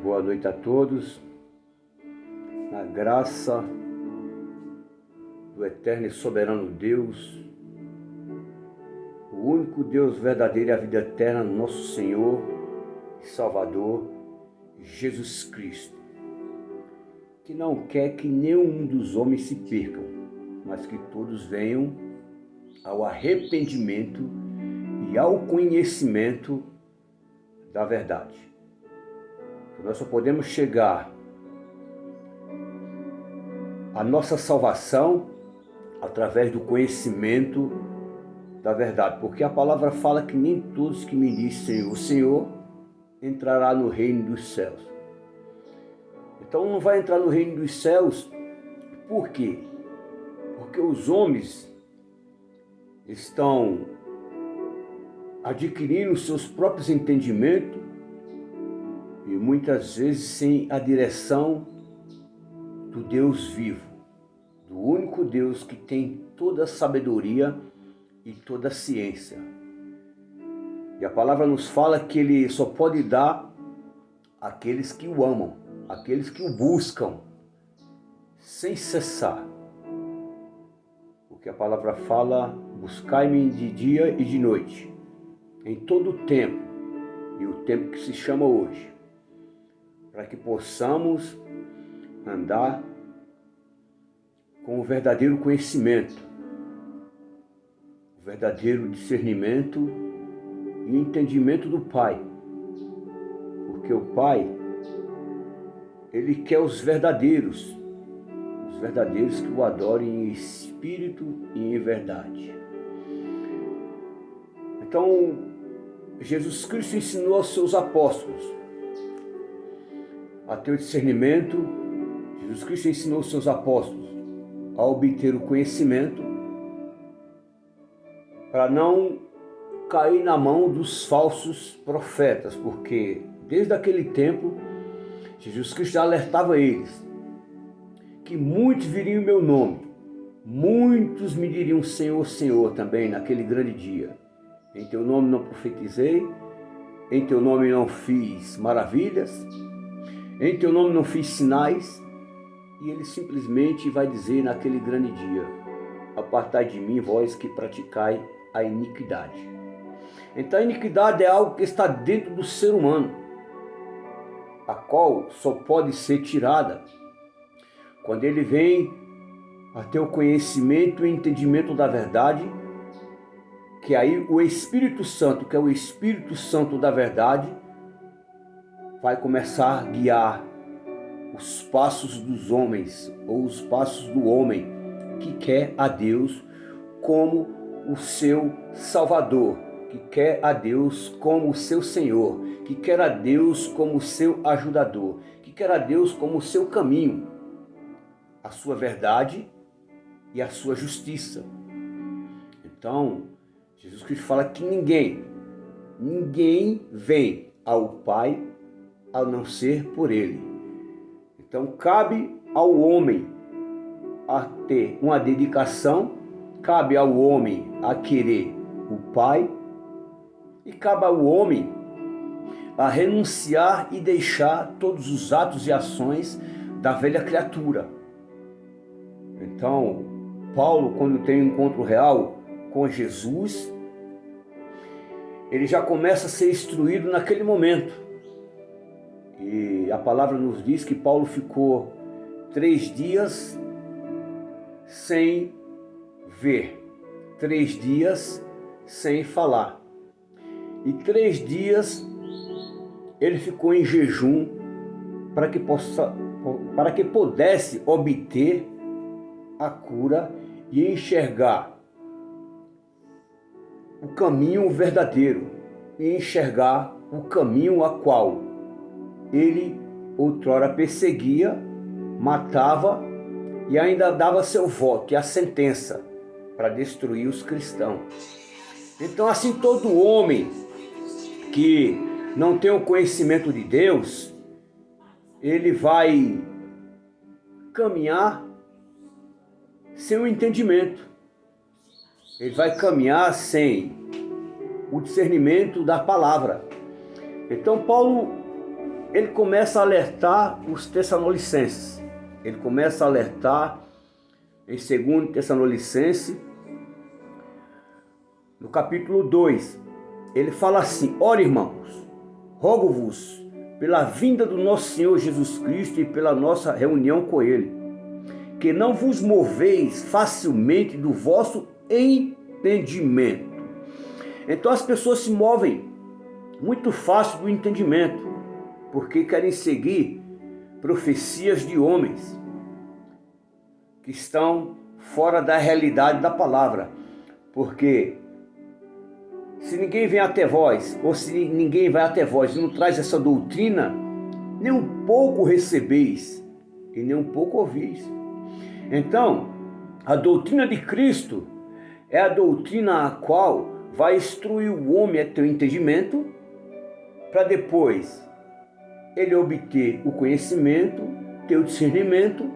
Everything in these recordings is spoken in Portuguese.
Boa noite a todos, na graça do eterno e soberano Deus, o único Deus verdadeiro e a vida eterna, nosso Senhor e Salvador, Jesus Cristo, que não quer que nenhum dos homens se percam, mas que todos venham ao arrependimento e ao conhecimento da verdade. Nós só podemos chegar à nossa salvação através do conhecimento da verdade, porque a palavra fala que nem todos que me dizem o Senhor entrará no reino dos céus. Então não vai entrar no reino dos céus, por quê? Porque os homens estão adquirindo seus próprios entendimentos e muitas vezes sem a direção do Deus vivo, do único Deus que tem toda a sabedoria e toda a ciência. E a palavra nos fala que Ele só pode dar àqueles que o amam, àqueles que o buscam, sem cessar. Porque a palavra fala, buscai-me de dia e de noite, em todo o tempo, e o tempo que se chama hoje, para que possamos andar com o verdadeiro conhecimento, o verdadeiro discernimento e entendimento do Pai. Porque o Pai, Ele quer os verdadeiros que o adorem em espírito e em verdade. Então, Jesus Cristo ensinou aos seus apóstolos a ter o discernimento. Jesus Cristo ensinou aos seus apóstolos a obter o conhecimento para não cair na mão dos falsos profetas, porque desde aquele tempo Jesus Cristo já alertava eles que muitos viriam em meu nome, muitos me diriam Senhor, Senhor também naquele grande dia. Em teu nome não profetizei, em teu nome não fiz maravilhas, em teu nome não fiz sinais. E ele simplesmente vai dizer naquele grande dia: apartai de mim, vós que praticai a iniquidade. Então a iniquidade é algo que está dentro do ser humano, a qual só pode ser tirada quando ele vem a ter o conhecimento e entendimento da verdade, que aí o Espírito Santo, que é o Espírito Santo da verdade, vai começar a guiar os passos dos homens, ou os passos do homem que quer a Deus como o seu Salvador, que quer a Deus como o seu Senhor, que quer a Deus como o seu ajudador, que quer a Deus como o seu caminho, a sua verdade e a sua justiça. Então, Jesus Cristo fala que ninguém vem ao Pai a não ser por Ele. Então cabe ao homem a ter uma dedicação, cabe ao homem a querer o Pai e cabe ao homem a renunciar e deixar todos os atos e ações da velha criatura. Então, Paulo, quando tem um encontro real com Jesus, ele já começa a ser instruído naquele momento. E a palavra nos diz que Paulo ficou 3 dias sem ver, 3 dias sem falar. E 3 dias ele ficou em jejum para que pudesse obter a cura e enxergar o caminho verdadeiro e enxergar o caminho a qual ele outrora perseguia, matava e ainda dava seu voto e a sentença para destruir os cristãos. Então assim todo homem que não tem o conhecimento de Deus, ele vai caminhar sem o entendimento. Ele vai caminhar sem o discernimento da palavra. Então Paulo ele começa a alertar os Tessalonicenses. Ele começa a alertar em 2 Tessalonicenses, no capítulo 2. Ele fala assim: ora, irmãos, rogo-vos pela vinda do nosso Senhor Jesus Cristo e pela nossa reunião com Ele, que não vos moveis facilmente do vosso entendimento. Então as pessoas se movem muito fácil do entendimento, porque querem seguir profecias de homens que estão fora da realidade da palavra. Porque se ninguém vem até vós, ou se ninguém vai até vós e não traz essa doutrina, nem um pouco recebeis e nem um pouco ouvis. Então, a doutrina de Cristo é a doutrina a qual vai instruir o homem a ter o entendimento, para depois ele obter o conhecimento, ter o discernimento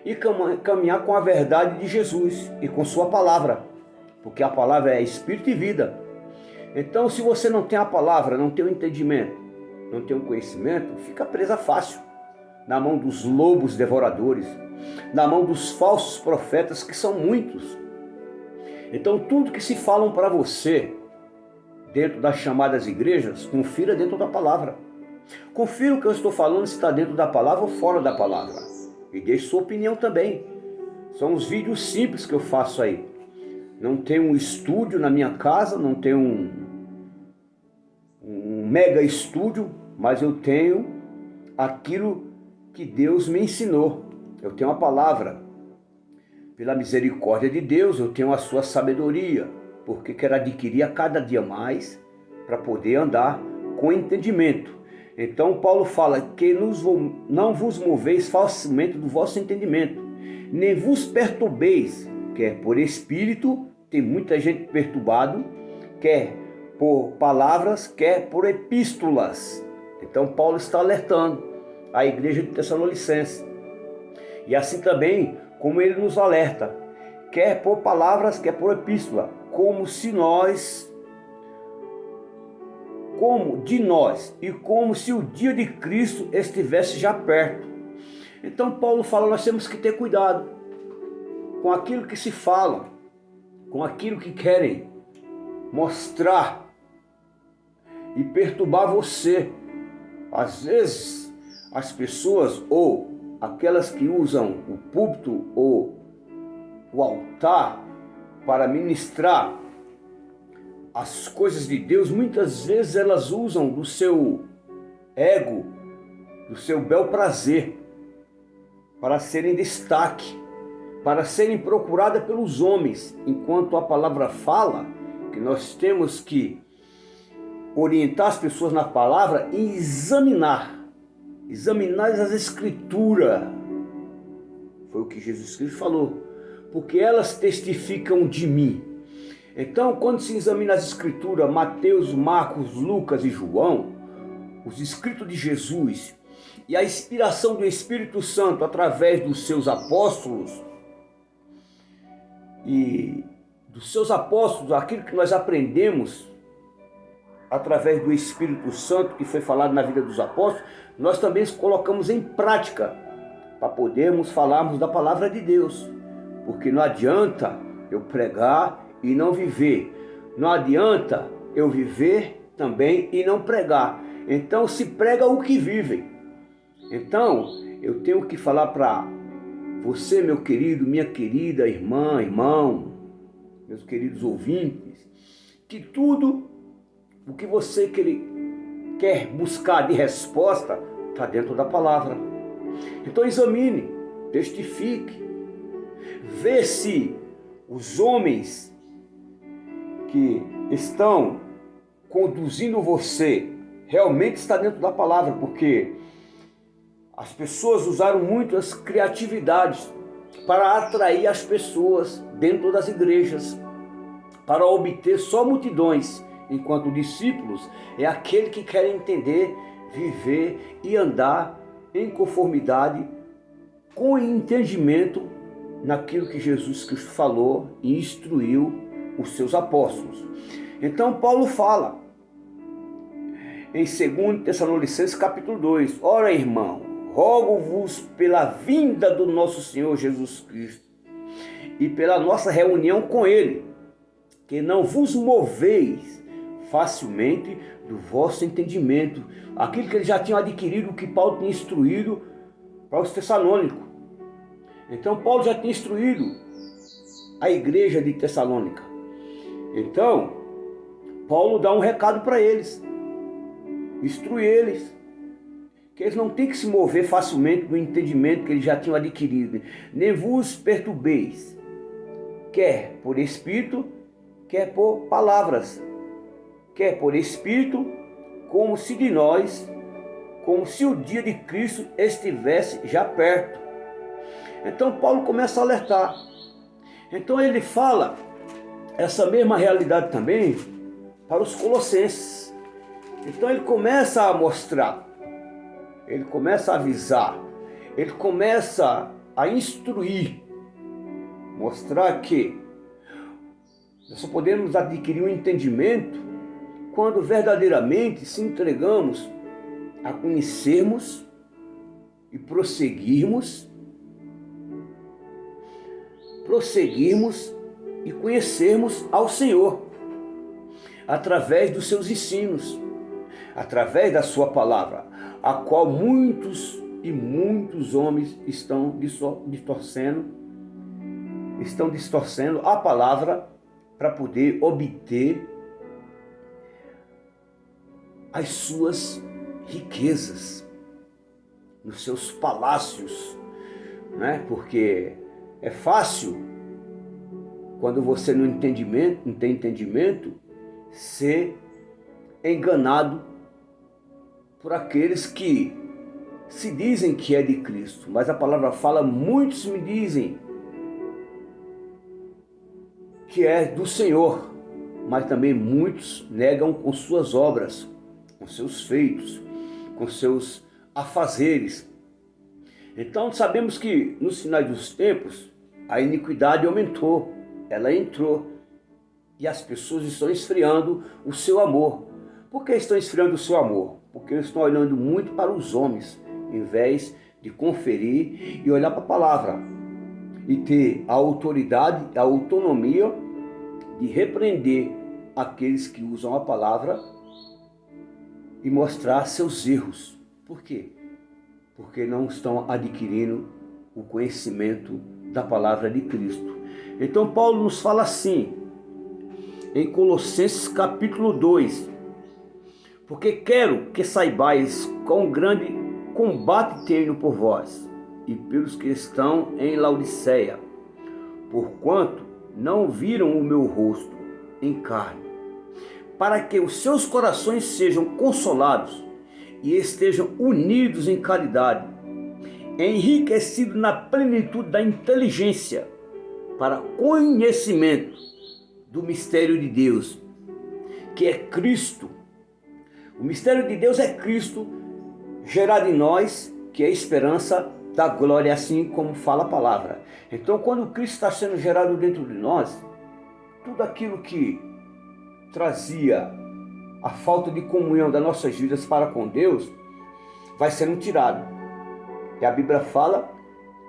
e caminhar com a verdade de Jesus e com sua palavra, porque a palavra é espírito e vida. Então, se você não tem a palavra, não tem o entendimento, não tem o conhecimento, fica presa fácil na mão dos lobos devoradores, na mão dos falsos profetas, que são muitos. Então, tudo que se falam para você dentro das chamadas igrejas, confira dentro da palavra. Confira o que eu estou falando, se está dentro da palavra ou fora da palavra. E deixe sua opinião também. São os vídeos simples que eu faço aí. Não tenho um estúdio na minha casa, não tenho um mega estúdio, mas eu tenho aquilo que Deus me ensinou. Eu tenho a palavra. Pela misericórdia de Deus, eu tenho a sua sabedoria, porque quero adquirir a cada dia mais para poder andar com entendimento. Então Paulo fala que não vos moveis facilmente do vosso entendimento, nem vos perturbeis, quer por espírito, tem muita gente perturbado, quer por palavras, quer por epístolas. Então Paulo está alertando a igreja de Tessalonicenses. E assim também como ele nos alerta, quer por palavras, quer por epístola, como se nós, como de nós, e como se o dia de Cristo estivesse já perto. Então Paulo fala, nós temos que ter cuidado com aquilo que se fala, com aquilo que querem mostrar e perturbar você. Às vezes as pessoas ou aquelas que usam o púlpito ou o altar para ministrar as coisas de Deus, muitas vezes elas usam do seu ego, do seu bel prazer, para serem destaque, para serem procuradas pelos homens, enquanto a palavra fala que nós temos que orientar as pessoas na palavra e examinar as escrituras. Foi o que Jesus Cristo falou, porque elas testificam de mim. Então, quando se examina as escrituras, Mateus, Marcos, Lucas e João, os escritos de Jesus e a inspiração do Espírito Santo através dos seus apóstolos, e dos seus apóstolos, aquilo que nós aprendemos através do Espírito Santo que foi falado na vida dos apóstolos, nós também colocamos em prática para podermos falarmos da palavra de Deus. Porque não adianta eu pregar e não viver. Não adianta eu viver também e não pregar. Então se prega o que vivem. Então eu tenho que falar para você, meu querido, minha querida irmã, irmão, meus queridos ouvintes, que tudo o que você quer buscar de resposta está dentro da palavra. Então examine, testifique, vê se os homens que estão conduzindo você realmente está dentro da palavra, porque as pessoas usaram muitas criatividades para atrair as pessoas dentro das igrejas, para obter só multidões, enquanto discípulos é aquele que quer entender, viver e andar em conformidade com entendimento naquilo que Jesus Cristo falou e instruiu os seus apóstolos. Então Paulo fala, em 2 Tessalonicenses capítulo 2. Ora, irmão, rogo-vos pela vinda do nosso Senhor Jesus Cristo e pela nossa reunião com Ele, que não vos moveis facilmente do vosso entendimento, aquilo que eles já tinham adquirido, que Paulo tinha instruído para os Tessalônicos. Então Paulo já tinha instruído a igreja de Tessalônica. Então Paulo dá um recado para eles, instrui eles, que eles não têm que se mover facilmente do entendimento que eles já tinham adquirido, nem vos perturbeis, quer por espírito, quer por palavras, quer por espírito, como se de nós, como se o dia de Cristo estivesse já perto. Então Paulo começa a alertar. Então ele fala essa mesma realidade também para os colossenses. Então ele começa a mostrar, ele começa a avisar, ele começa a instruir, mostrar que nós só podemos adquirir um entendimento quando verdadeiramente se entregamos a conhecermos e prosseguirmos e conhecermos ao Senhor através dos seus ensinos, através da sua palavra, a qual muitos homens estão distorcendo a palavra para poder obter as suas riquezas nos seus palácios, né? Porque é fácil, quando você não tem entendimento, ser enganado por aqueles que se dizem que é de Cristo, mas a palavra fala, muitos me dizem que é do Senhor, mas também muitos negam com suas obras, com seus feitos, com seus afazeres. Então sabemos que nos finais dos tempos a iniquidade aumentou, ela entrou, e as pessoas estão esfriando o seu amor. Por que estão esfriando o seu amor? Porque eles estão olhando muito para os homens, em vez de conferir e olhar para a palavra e ter a autoridade, a autonomia de repreender aqueles que usam a palavra e mostrar seus erros. Por quê? Porque não estão adquirindo o conhecimento da palavra de Cristo. Então Paulo nos fala assim, em Colossenses capítulo 2, porque quero que saibais quão grande combate tenho por vós e pelos que estão em Laodiceia, porquanto não viram o meu rosto em carne, para que os seus corações sejam consolados e estejam unidos em caridade, enriquecidos na plenitude da inteligência, para conhecimento do mistério de Deus, que é Cristo. O mistério de Deus é Cristo, gerado em nós, que é a esperança da glória, assim como fala a palavra. Então, quando Cristo está sendo gerado dentro de nós, tudo aquilo que trazia a falta de comunhão das nossas vidas para com Deus, vai sendo tirado. E a Bíblia fala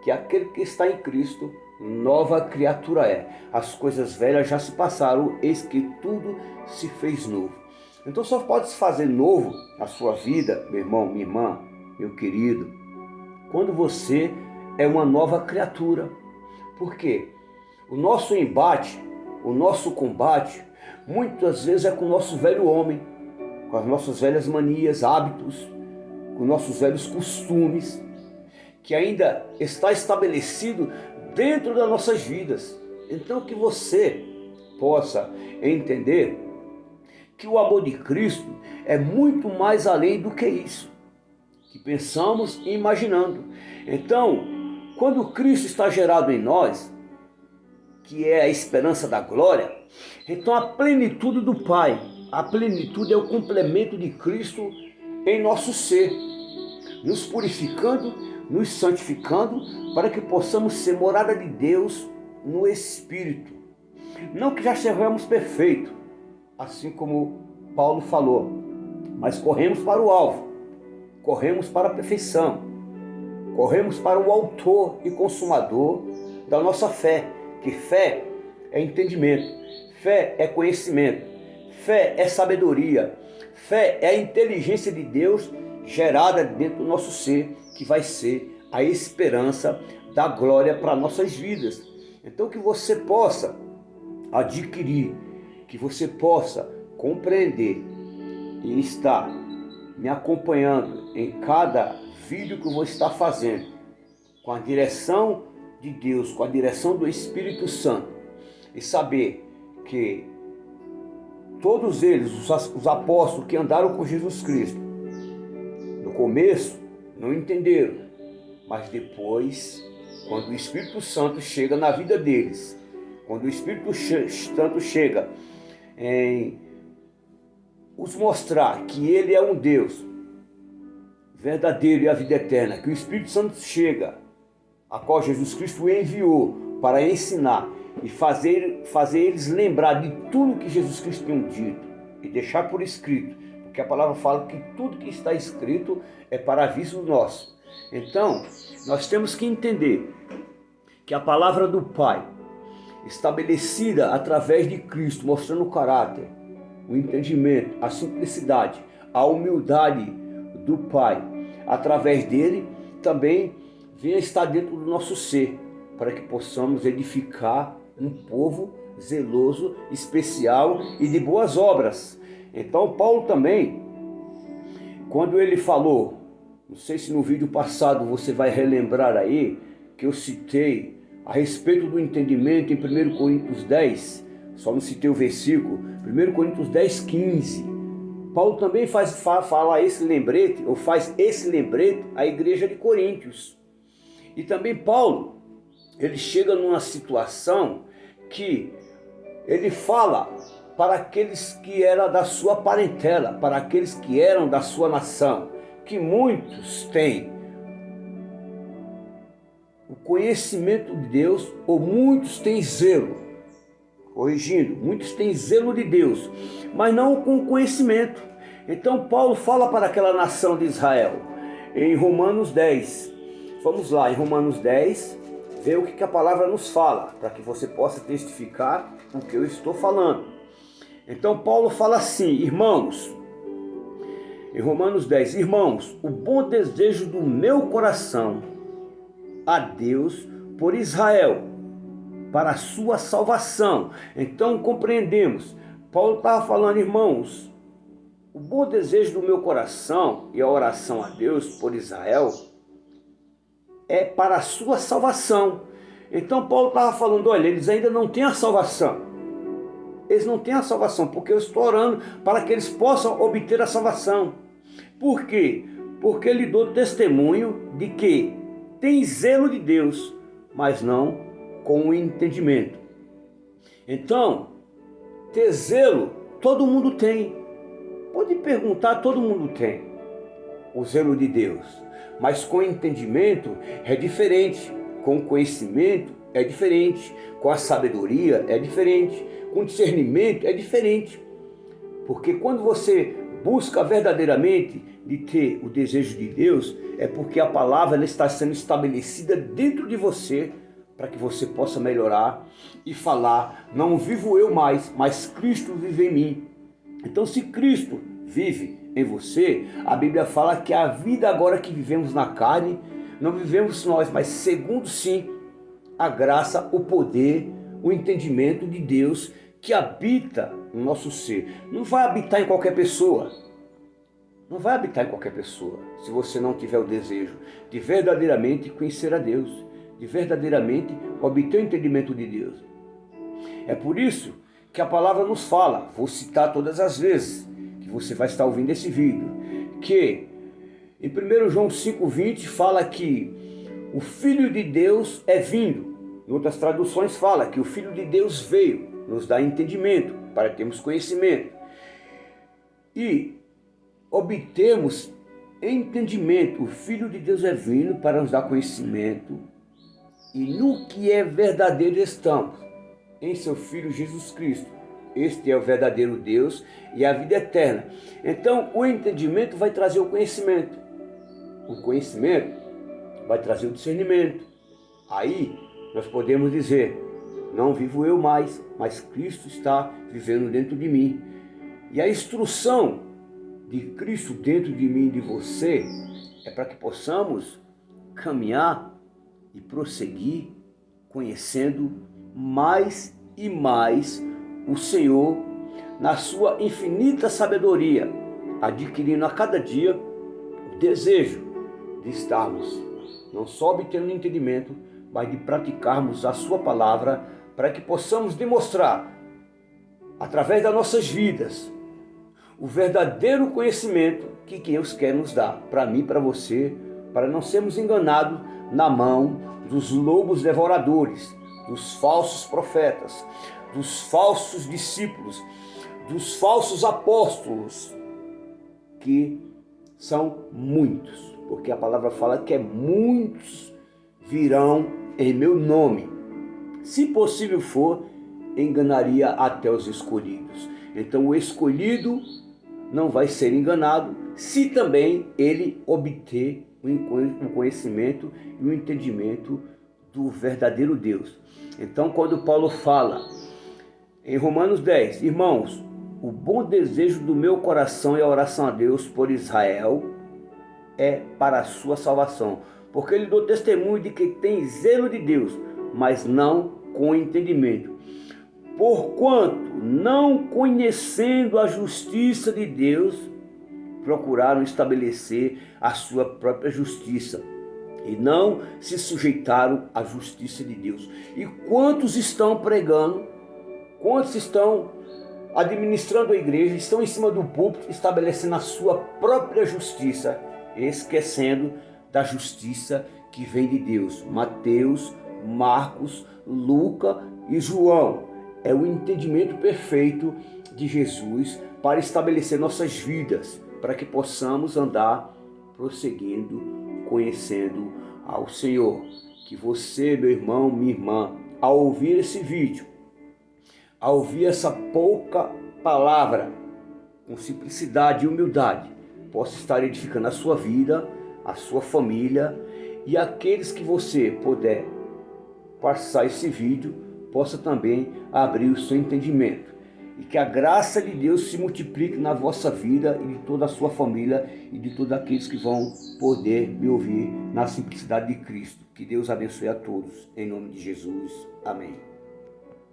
que aquele que está em Cristo, nova criatura é. As coisas velhas já se passaram, eis que tudo se fez novo. Então só pode se fazer novo na sua vida, meu irmão, minha irmã, meu querido, quando você é uma nova criatura. Por quê? O nosso embate, o nosso combate, muitas vezes é com o nosso velho homem, com as nossas velhas manias, hábitos, com nossos velhos costumes, que ainda está estabelecido dentro das nossas vidas. Então que você possa entender que o amor de Cristo é muito mais além do que isso, que pensamos e imaginando. Então, quando Cristo está gerado em nós, que é a esperança da glória, então a plenitude do Pai, a plenitude é o complemento de Cristo em nosso ser, nos purificando, nos santificando, para que possamos ser morada de Deus no Espírito. Não que já sejamos perfeitos, assim como Paulo falou, mas corremos para o alvo, corremos para a perfeição, corremos para o autor e consumador da nossa fé, que fé é entendimento, fé é conhecimento, fé é sabedoria, fé é a inteligência de Deus gerada dentro do nosso ser, que vai ser a esperança da glória para nossas vidas. Então que você possa adquirir, que você possa compreender e estar me acompanhando em cada vídeo que eu vou estar fazendo, com a direção de Deus, com a direção do Espírito Santo, e saber que todos eles, os apóstolos que andaram com Jesus Cristo, no começo não entenderam, mas depois, quando o Espírito Santo chega na vida deles, quando o Espírito Santo chega em os mostrar que Ele é um Deus verdadeiro e a vida eterna, que o Espírito Santo chega, a qual Jesus Cristo enviou para ensinar e fazer eles lembrar de tudo que Jesus Cristo tem dito e deixar por escrito, porque a palavra fala que tudo que está escrito é para aviso nosso. Então, nós temos que entender que a palavra do Pai, estabelecida através de Cristo, mostrando o caráter, o entendimento, a simplicidade, a humildade do Pai, através dele também venha estar dentro do nosso ser, para que possamos edificar um povo zeloso, especial e de boas obras. Então Paulo também, quando ele falou, não sei se no vídeo passado você vai relembrar aí, que eu citei a respeito do entendimento em 1 Coríntios 10, só não citei o versículo, 1 Coríntios 10, 15. Paulo também faz esse lembrete à igreja de Coríntios. E também Paulo, ele chega numa situação que ele fala para aqueles que eram da sua parentela, para aqueles que eram da sua nação, que muitos têm o conhecimento de Deus, ou muitos têm zelo, corrigindo, muitos têm zelo de Deus, mas não com conhecimento. Então Paulo fala para aquela nação de Israel, em Romanos 10, vamos lá, em Romanos 10, ver o que a palavra nos fala, para que você possa testificar o que eu estou falando. Então Paulo fala assim, irmãos, em Romanos 10, irmãos, o bom desejo do meu coração a Deus por Israel, para a sua salvação. Então compreendemos, Paulo estava falando, irmãos, o bom desejo do meu coração e a oração a Deus por Israel é para a sua salvação. Então Paulo estava falando, olha, eles ainda não têm a salvação. Eles não têm a salvação, porque eu estou orando para que eles possam obter a salvação. Por quê? Porque ele deu testemunho de que tem zelo de Deus, mas não com o entendimento. Então, ter zelo, todo mundo tem. Pode perguntar, todo mundo tem o zelo de Deus. Mas com entendimento é diferente, com conhecimento é diferente, com a sabedoria é diferente, com discernimento é diferente. Porque quando você busca verdadeiramente de ter o desejo de Deus, é porque a palavra ela está sendo estabelecida dentro de você, para que você possa melhorar e falar, não vivo eu mais, mas Cristo vive em mim. Então se Cristo vive em você, a Bíblia fala que a vida agora que vivemos na carne, não vivemos nós, mas segundo sim a graça, o poder, o entendimento de Deus que habita no nosso ser. Não vai habitar em qualquer pessoa. Não vai habitar em qualquer pessoa, se você não tiver o desejo de verdadeiramente conhecer a Deus, de verdadeiramente obter o entendimento de Deus. É por isso que a palavra nos fala, vou citar todas as vezes que você vai estar ouvindo esse vídeo, que em 1 João 5,20 fala que o Filho de Deus é vindo. Em outras traduções fala que o Filho de Deus veio, nos dá entendimento, para termos conhecimento. E obtemos entendimento. O Filho de Deus é vindo para nos dar conhecimento. E no que é verdadeiro estamos, em seu Filho Jesus Cristo. Este é o verdadeiro Deus e a vida eterna. Então, o entendimento vai trazer o conhecimento. O conhecimento vai trazer o discernimento. Aí, nós podemos dizer, não vivo eu mais, mas Cristo está vivendo dentro de mim. E a instrução de Cristo dentro de mim e de você é para que possamos caminhar e prosseguir conhecendo mais e mais o Senhor na sua infinita sabedoria, adquirindo a cada dia o desejo de estarmos não só obtendo entendimento, mas de praticarmos a sua palavra para que possamos demonstrar através das nossas vidas o verdadeiro conhecimento que Deus quer nos dar, para mim e para você, para não sermos enganados na mão dos lobos devoradores, dos falsos profetas, dos falsos discípulos, dos falsos apóstolos, que são muitos, porque a palavra fala que muitos virão em meu nome. Se possível for, enganaria até os escolhidos. Então o escolhido não vai ser enganado se também ele obter o conhecimento e o entendimento do verdadeiro Deus. Então, quando Paulo fala em Romanos 10, irmãos, o bom desejo do meu coração e a oração a Deus por Israel é para a sua salvação, porque ele deu testemunho de que tem zelo de Deus, mas não com entendimento. Porquanto, não conhecendo a justiça de Deus, procuraram estabelecer a sua própria justiça e não se sujeitaram à justiça de Deus. E quantos estão pregando, quantos estão administrando a igreja, estão em cima do púlpito, estabelecendo a sua própria justiça, esquecendo da justiça que vem de Deus. Mateus, Marcos, Lucas e João. É o entendimento perfeito de Jesus para estabelecer nossas vidas, para que possamos andar prosseguindo, conhecendo ao Senhor. Que você, meu irmão, minha irmã, ao ouvir esse vídeo, ao ouvir essa pouca palavra, com simplicidade e humildade, possa estar edificando a sua vida, a sua família e aqueles que você puder passar esse vídeo, possa também abrir o seu entendimento. E que a graça de Deus se multiplique na vossa vida e de toda a sua família e de todos aqueles que vão poder me ouvir na simplicidade de Cristo. Que Deus abençoe a todos. Em nome de Jesus. Amém.